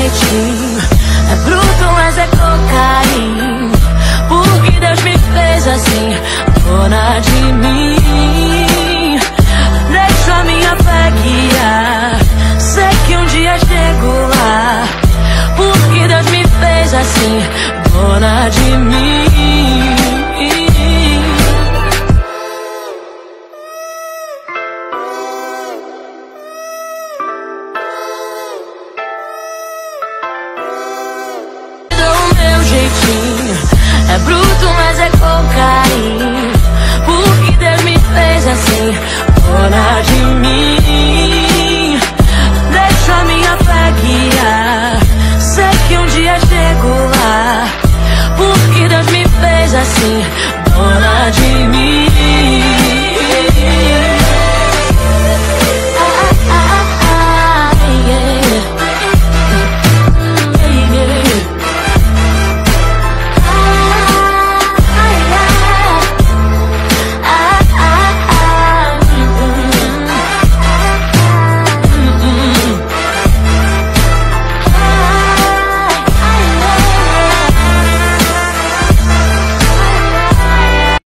jeitinho. É bruto, mas é com carinho. Porque Deus me fez assim, dona de mim. Deixo a minha fé guiar. Sei que um dia chego lá. Porque Deus me fez assim, dona de mim. É bruto, mas é com carinho. Porque Deus me fez assim, dona de